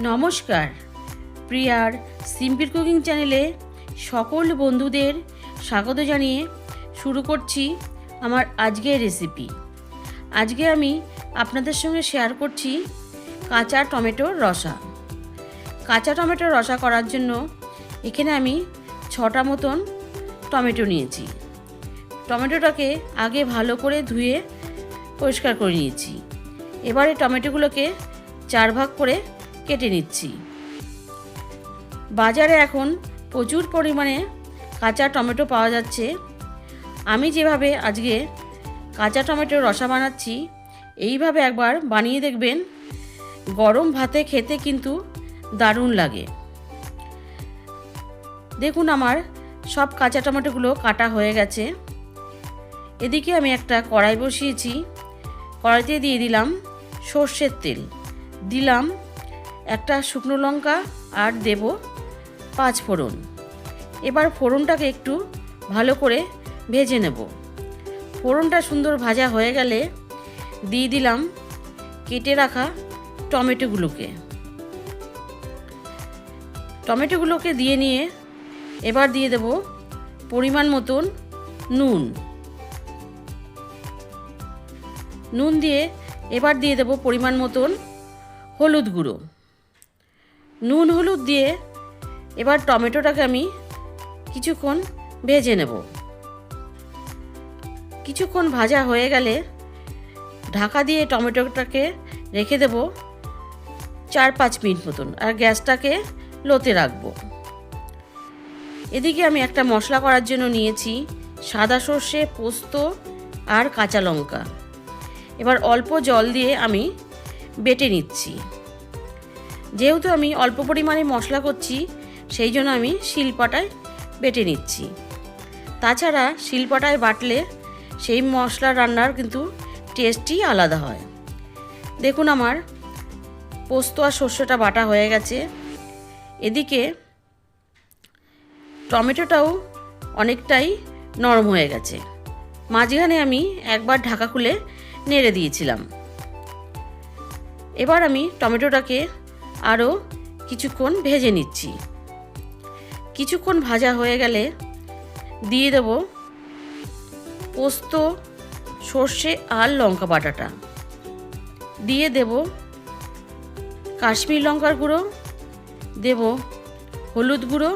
নমস্কার, প্রিয়ার simple cooking চ্যানেলে সকল বন্ধুদের স্বাগত জানিয়ে শুরু করছি আমার আজকের রেসিপি। আজকে আমি আপনাদের সঙ্গে শেয়ার করছি কাঁচা টমেটোর রসা। কাঁচা টমেটোর রসা করার জন্য এখানে আমি 6টা মতন টমেটো নিয়েছি। টমেটোটাকে আগে ভালো করে ধুয়ে পরিষ্কার করে নিয়েছি। এবারে টমেটোগুলোকে 4 ভাগ করে কেটে নিচ্ছি। বাজারে এখন প্রচুর পরিমাণে কাঁচা টমেটো পাওয়া যাচ্ছে। আমি যেভাবে আজকে কাঁচা টমেটোর রসা বানাচ্ছি, এইভাবে একবার বানিয়ে দেখবেন। গরম ভাতে খেতে কিন্তু দারুণ লাগে। দেখুন, আমার সব কাঁচা টমেটোগুলো কাটা হয়ে গেছে। এদিকে আমি একটা কড়াই বসিয়েছি। কড়াইতে দিয়ে দিলাম সর্ষের তেল, দিলাম একটা শুকনো লঙ্কা আর দেব 5 ফোড়ন। এবার ফোড়নটাকে একটু ভালো করে ভেজে নেব। ফোড়নটা সুন্দর ভাজা হয়ে গেলে দিয়ে দিলাম কেটে রাখা টমেটোগুলোকে দিয়ে নিয়ে এবার দিয়ে দেব পরিমাণ মতন নুন দিয়ে এবার দিয়ে দেব পরিমাণ মতন হলুদ গুঁড়ো। নুন হলুদ দিয়ে এবার টমেটোটাকে আমি কিছুক্ষণ ভেজে নেব। কিছুক্ষণ ভাজা হয়ে গেলে ঢাকা দিয়ে টমেটোটাকে রেখে দেব 4-5 মিনিট মতন, আর গ্যাসটাকে লোতে রাখবো। এদিকে আমি একটা মশলা করার জন্য নিয়েছি সাদা সর্ষে, পোস্ত আর কাঁচা লঙ্কা। এবার অল্প জল দিয়ে আমি বেটে নিচ্ছি। যেহেতু আমি অল্প পরিমাণে মশলা করছি, সেই জন্য আমি শিলপাটায় বেটে নিচ্ছি। তাছাড়া শিলপাটায় বাটলে সেই মশলা রান্নার কিন্তু টেস্টই আলাদা হয়। দেখুন, আমার পোস্ত আর সর্ষেটা বাটা হয়ে গেছে। এদিকে টমেটোটাও অনেকটাই নরম হয়ে গেছে। মাঝখানে আমি একবার ঢাকা খুলে নেড়ে দিয়েছিলাম। এবার আমি টমেটোটাকে আরও কিছুক্ষণ ভেজে নিচ্ছি। কিছুক্ষণ ভাজা হয়ে গেলে দিয়ে দেব পোস্ত, সর্ষে আর লঙ্কা বাটাটা, দিয়ে দেব কাশ্মীর লঙ্কার গুঁড়ো, দেব হলুদ গুঁড়ো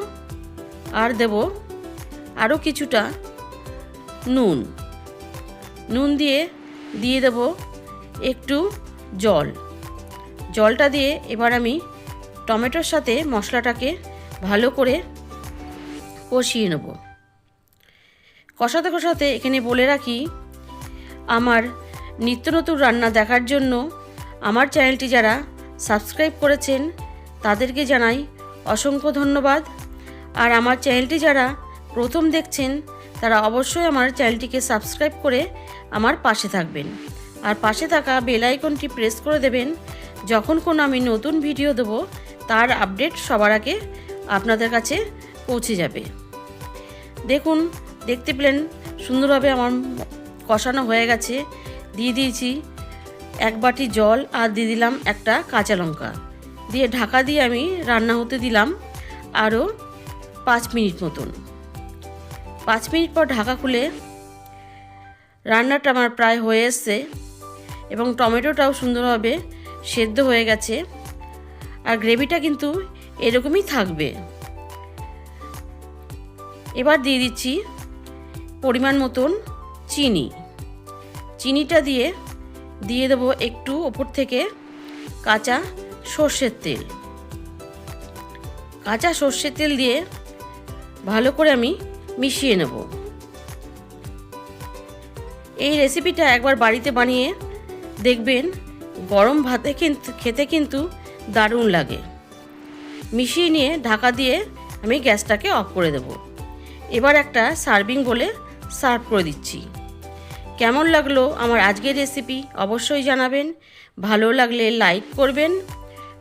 আর দেব আরও কিছুটা নুন দিয়ে দেব একটু জলটা দিয়ে এবার আমি টমেটোর সাথে মশলাটাকে ভালো করে কষিয়ে নেব। কষাতে এখানে বলে রাখি, আমার নিত্য নতুন রান্না দেখার জন্য আমার চ্যানেলটি যারা সাবস্ক্রাইব করেছেন তাদেরকে জানাই অসংখ্য ধন্যবাদ। আর আমার চ্যানেলটি যারা প্রথম দেখছেন তারা অবশ্যই আমার চ্যানেলটিকে সাবস্ক্রাইব করে আমার পাশে থাকবেন, আর পাশে থাকা বেল আইকনটি প্রেস করে দেবেন। যখন কোনো আমি নতুন ভিডিও দেব তার আপডেট সবার আগে আপনাদের কাছে পৌঁছে যাবে। দেখুন, দেখতে পেলেন সুন্দরভাবে আমার কষানো হয়ে গেছে। দিয়ে দিয়েছি 1 বাটি জল আর দিয়ে দিলাম একটা কাঁচা লঙ্কা, দিয়ে ঢাকা দিয়ে আমি রান্না হতে দিলাম আরও 5 মিনিট মতন। 5 মিনিট পর ঢাকা খুলে রান্নাটা আমার প্রায় হয়ে এসছে এবং টমেটোটাও সুন্দরভাবে সেদ্ধ হয়ে গেছে। আর গ্রেভিটা কিন্তু এরকমই থাকবে। এবার দিয়ে দিচ্ছি পরিমাণ মতন চিনিটা দিয়ে দেবো একটু ওপর থেকে কাঁচা সর্ষের তেল দিয়ে ভালো করে আমি মিশিয়ে নেব। এই রেসিপিটা একবার বাড়িতে বানিয়ে দেখবেন, গরম ভাতে খেতে কিন্তু দারুণ লাগে। মিশিয়ে নিয়ে ঢাকা দিয়ে আমি গ্যাসটাকে অফ করে দেব। এবার একটা সার্ভিং বলে সার্ভ করে দিচ্ছি। কেমন লাগলো আমার আজকের রেসিপি অবশ্যই জানাবেন। ভালো লাগলে লাইক করবেন।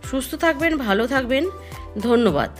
সুস্থ থাকবেন, ভালো থাকবেন। ধন্যবাদ।